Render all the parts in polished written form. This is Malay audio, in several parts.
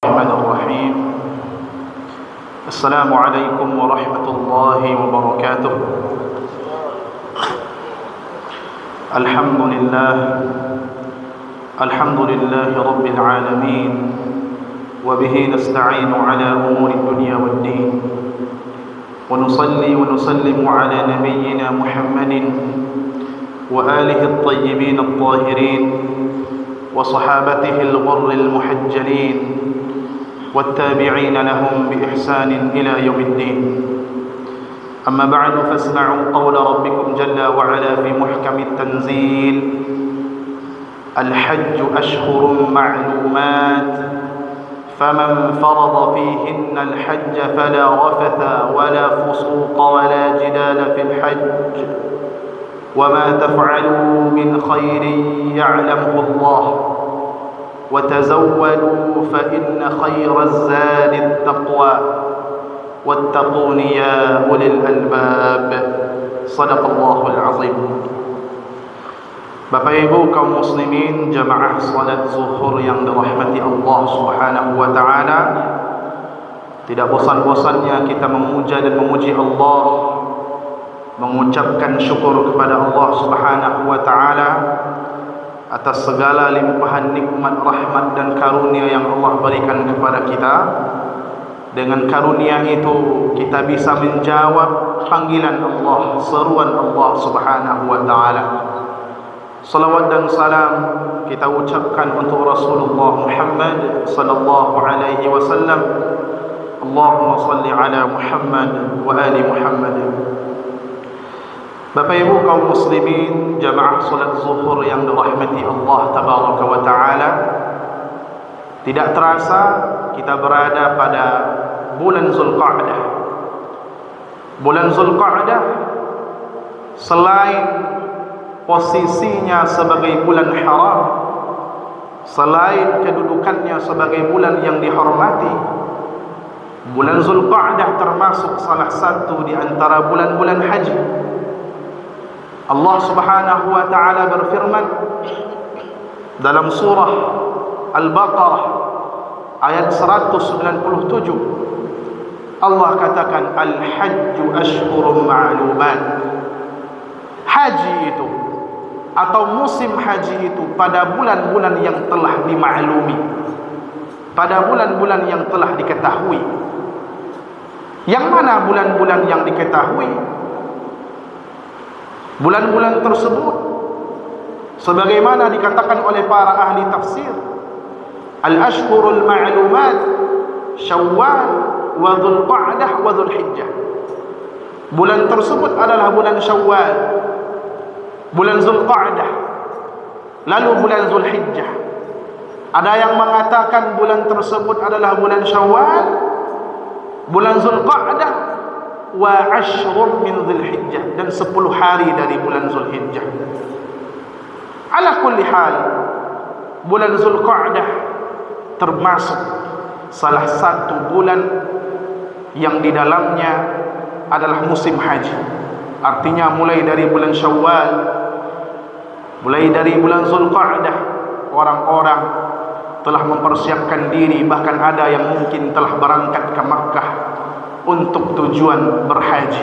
الرحمن الرحيم. السلام عليكم ورحمة الله وبركاته. الحمد لله رب العالمين، وبه نستعين على أمور الدنيا والدين، ونصلي ونسلم على نبينا محمد وآله الطيبين الطاهرين وصحابته الغر المحجلين والتابعين لهم بإحسان إلى يوم الدين. أما بعد، فاسمعوا قول ربكم جل وعلا في محكم التنزيل: الحج أشهر معلومات، فمن فرض فيهن الحج فلا رفث ولا فسوق ولا جدال في الحج، وما تفعلوا من خير يعلمه الله، وتزودوا فإن خير الزاد التقوى، واتقون يا أولي الألباب. صدق الله العظيم. Bapak Ibu kaum muslimin jamaah salat zuhur yang dirahmati Allah Subhanahu wa taala, tidak bosan-bosannya kita memuja dan memuji Allah, mengucapkan syukur kepada Allah Subhanahu wa taala atas segala limpahan nikmat, rahmat dan karunia yang Allah berikan kepada kita. Dengan karunia itu kita bisa menjawab panggilan Allah, seruan Allah Subhanahu wa taala. Salawat dan salam kita ucapkan untuk Rasulullah Muhammad sallallahu alaihi wasallam. Allahumma salli ala Muhammad wa ali Muhammad. Bapak Ibu kaum muslimin jamaah salat zuhur yang dirahmati Allah tabaraka wa taala, tidak terasa kita berada pada bulan Zulqa'dah. Bulan Zulqa'dah selain posisinya sebagai bulan haram, selain kedudukannya sebagai bulan yang dihormati, bulan Zulqa'dah termasuk salah satu di antara bulan-bulan haji. Allah Subhanahu wa taala berfirman dalam surah Al-Baqarah ayat 197. Allah katakan, Al-Hajju Ashhurun Ma'lumat. Haji itu atau musim haji itu pada bulan-bulan yang telah dimaklumi, pada bulan-bulan yang telah diketahui. Yang mana bulan-bulan yang diketahui? Bulan-bulan tersebut sebagaimana dikatakan oleh para ahli tafsir, al-ashhurul ma'lumat Syawal wa Dzulqa'dah wa Dzulhijjah. Bulan tersebut adalah bulan Syawal, bulan Dzulqa'dah, lalu bulan Dzulhijjah. Ada yang mengatakan bulan tersebut adalah bulan Syawal, bulan Dzulqa'dah, wa ashrun min Dzulhijjah, dan 10 hari dari bulan Dzulhijjah. Ala kulli hal, bulan Dzulqa'dah termasuk salah satu bulan yang di dalamnya adalah musim haji. Artinya mulai dari bulan Syawal, mulai dari bulan Dzulqa'dah, orang-orang telah mempersiapkan diri, bahkan ada yang mungkin telah berangkat ke Makkah untuk tujuan berhaji.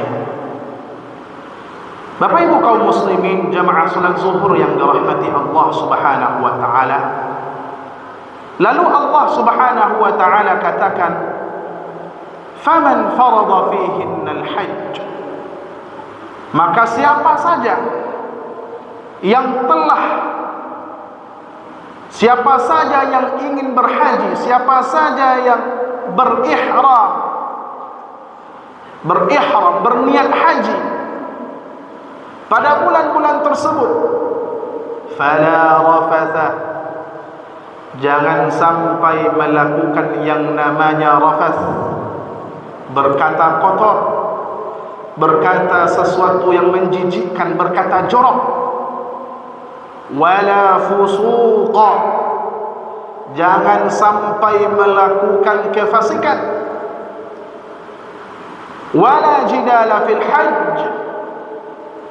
Bapak Ibu kaum muslimin jamaah salat zuhur yang dirahmati Allah Subhanahu wa taala, lalu Allah Subhanahu wa taala katakan, faman farada fihinnal hajj, maka siapa saja yang ingin berhaji, siapa saja yang berihram, berniat haji pada bulan-bulan tersebut, fala rafatha, jangan sampai melakukan yang namanya rafath, berkata kotor, berkata sesuatu yang menjijikkan, berkata jorok. Wala fusuqa, jangan sampai melakukan kefasikan. Wala jidala fil hajj,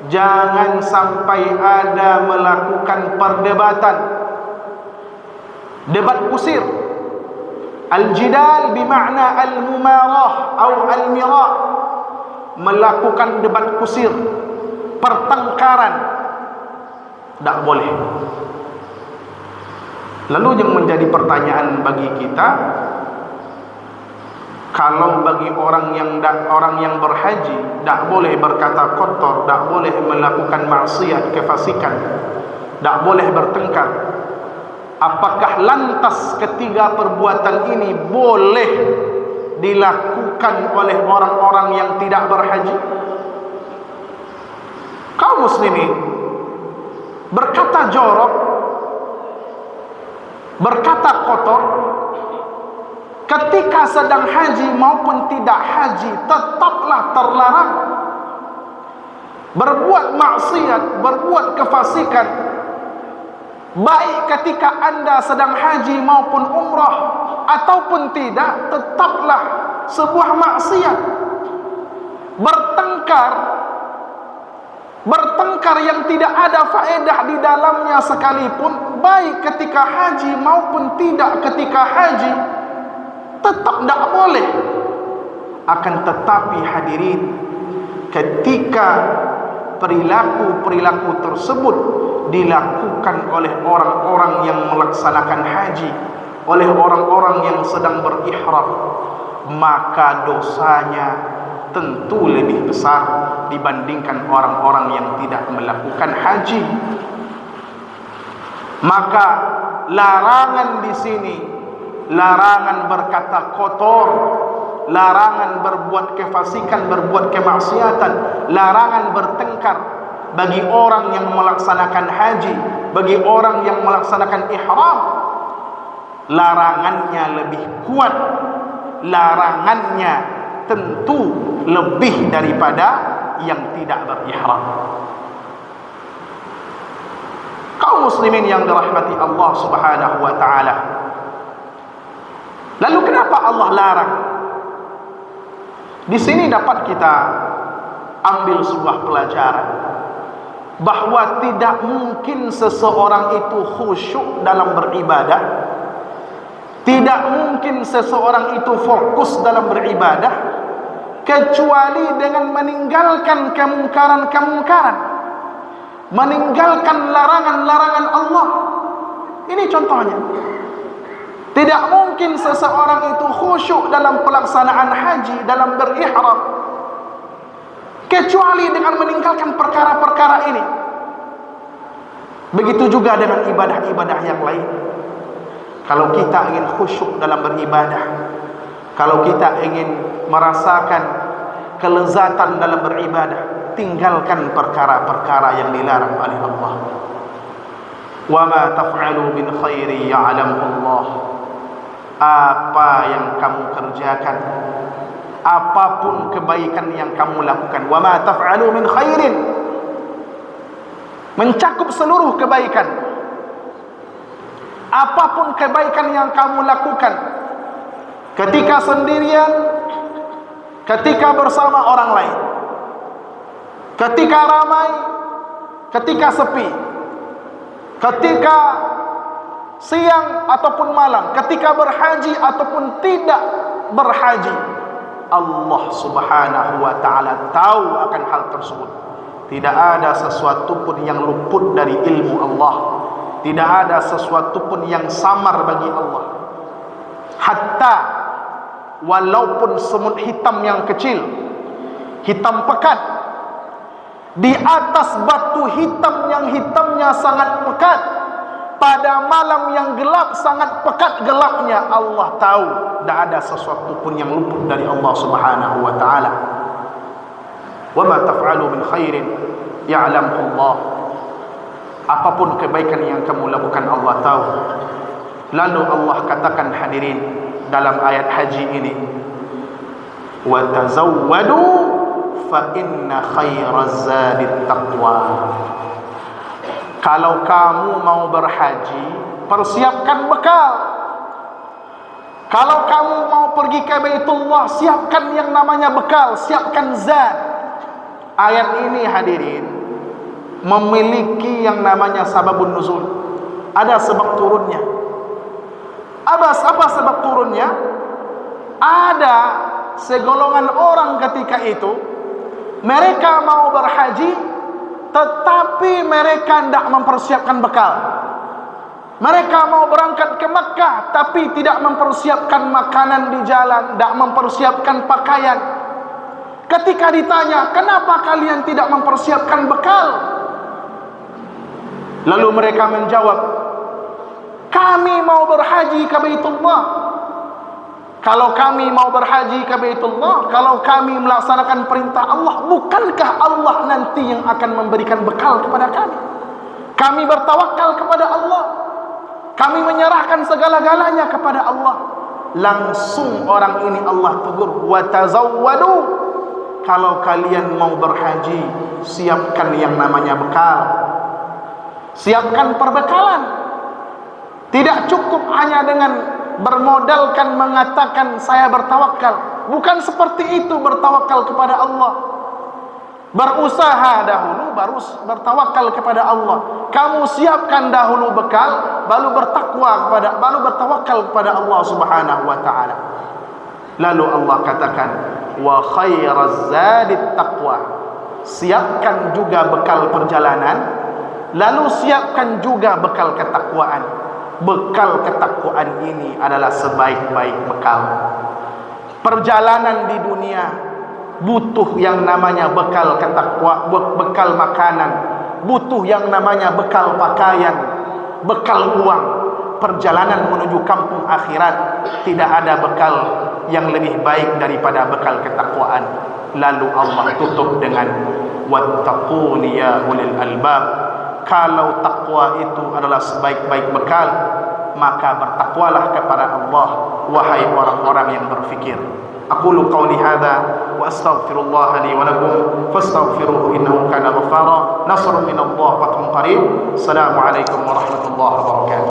jangan sampai ada melakukan perdebatan, debat kusir Al-jidal bermakna al-mumarah atau al-mirah, melakukan debat kusir, pertengkaran, tak boleh. Lalu yang menjadi pertanyaan bagi kita, kalau bagi orang yang berhaji tak boleh berkata kotor, tak boleh melakukan maksiat, kefasikan, tak boleh bertengkar, apakah lantas ketiga perbuatan ini boleh dilakukan oleh orang-orang yang tidak berhaji? Kaum muslimin berkata jorok, berkata kotor ketika sedang haji maupun tidak haji tetaplah terlarang. Berbuat maksiat, berbuat kefasikan, baik ketika anda sedang haji maupun umrah ataupun tidak, tetaplah sebuah maksiat. Bertengkar yang tidak ada faedah di dalamnya sekalipun, baik ketika haji maupun tidak ketika haji, tetap tidak boleh. Akan tetapi hadirin, ketika perilaku-perilaku tersebut dilakukan oleh orang-orang yang melaksanakan haji, oleh orang-orang yang sedang berihram, maka dosanya tentu lebih besar dibandingkan orang-orang yang tidak melakukan haji. Maka larangan di sini, larangan berkata kotor, larangan berbuat kefasikan, berbuat kemaksiatan, larangan bertengkar bagi orang yang melaksanakan haji, bagi orang yang melaksanakan ihram. Larangannya lebih kuat, larangannya tentu lebih daripada yang tidak berihram. Kaum muslimin yang dirahmati Allah Subhanahu wa taala, lalu kenapa Allah larang? Di sini dapat kita ambil sebuah pelajaran bahwa tidak mungkin seseorang itu khusyuk dalam beribadah, tidak mungkin seseorang itu fokus dalam beribadah kecuali dengan meninggalkan kemungkaran-kemungkaran, meninggalkan larangan-larangan Allah. Ini contohnya. Tidak mungkin seseorang itu khusyuk dalam pelaksanaan haji, dalam berihram, kecuali dengan meninggalkan perkara-perkara ini. Begitu juga dengan ibadah-ibadah yang lain. Kalau kita ingin khusyuk dalam beribadah, kalau kita ingin merasakan kelezatan dalam beribadah, tinggalkan perkara-perkara yang dilarang oleh Allah. Wa ma taf'alu min khairi ya'lamuhu Allah. Apa yang kamu kerjakan, apapun kebaikan yang kamu lakukan, wa ma taf'alu min khairin, mencakup seluruh kebaikan. Apapun kebaikan yang kamu lakukan, ketika sendirian, ketika bersama orang lain, ketika ramai, ketika sepi, ketika siang ataupun malam, ketika berhaji ataupun tidak berhaji, Allah Subhanahu wa ta'ala tahu akan hal tersebut. Tidak ada sesuatu pun yang luput dari ilmu Allah, tidak ada sesuatu pun yang samar bagi Allah. Hatta walaupun semut hitam yang kecil, hitam pekat, di atas batu hitam yang hitamnya sangat pekat, pada malam yang gelap sangat pekat gelapnya, Allah tahu. Tidak ada sesuatu pun yang luput dari Allah Subhanahu wa ta'ala. Wa ma taf'alu min khairin ya'lamuhu Allah. Apapun kebaikan yang kamu lakukan, Allah tahu. Lalu Allah katakan hadirin dalam ayat haji ini, wa tazawwadu fa inna khairaz zadit taqwa. Kalau kamu mau berhaji, persiapkan bekal. Kalau kamu mau pergi ke Baitullah, siapkan yang namanya bekal, siapkan zat. Ayat ini hadirin memiliki yang namanya sababun nuzul. Ada sebab turunnya. Apa sebab turunnya? Ada segolongan orang ketika itu, mereka mau berhaji, tetapi mereka tidak mempersiapkan bekal. Mereka mau berangkat ke Makkah, tapi tidak mempersiapkan makanan di jalan, tidak mempersiapkan pakaian. Ketika ditanya, kenapa kalian tidak mempersiapkan bekal? Lalu mereka menjawab, kami mau berhaji ke Baitullah. Kalau kami mau berhaji ke Baitullah, kalau kami melaksanakan perintah Allah, bukankah Allah nanti yang akan memberikan bekal kepada kami? Kami bertawakal kepada Allah, kami menyerahkan segala-galanya kepada Allah. Langsung orang ini Allah tegur, wa tazawwadu, kalau kalian mau berhaji, siapkan yang namanya bekal, siapkan perbekalan. Tidak cukup hanya dengan bermodalkan mengatakan saya bertawakal. Bukan seperti itu bertawakal kepada Allah. Berusaha dahulu baru bertawakal kepada Allah. Kamu siapkan dahulu bekal, baru bertawakal kepada Allah Subhanahu wa taala. Lalu Allah katakan, wa khairaz zadit taqwa. Siapkan juga bekal perjalanan, lalu siapkan juga bekal ketakwaan. Bekal ketakwaan ini adalah sebaik-baik bekal. Perjalanan di dunia butuh yang namanya bekal bekal makanan, butuh yang namanya bekal pakaian, bekal uang. Perjalanan menuju kampung akhirat tidak ada bekal yang lebih baik daripada bekal ketakwaan. Lalu Allah tutup dengan wattaquni ya ulil albab. Kalau takwa itu adalah sebaik-baik bekal, maka bertakwalah kepada Allah, wahai orang-orang yang berfikir. Aqulu qawli hadha wa astaghfirullah li wa lakum fastaghfiruhu innahu kana ghaffara. Nasrun min Allah, fathun qarib. Assalamu alaikum warahmatullahi wabarakatuh.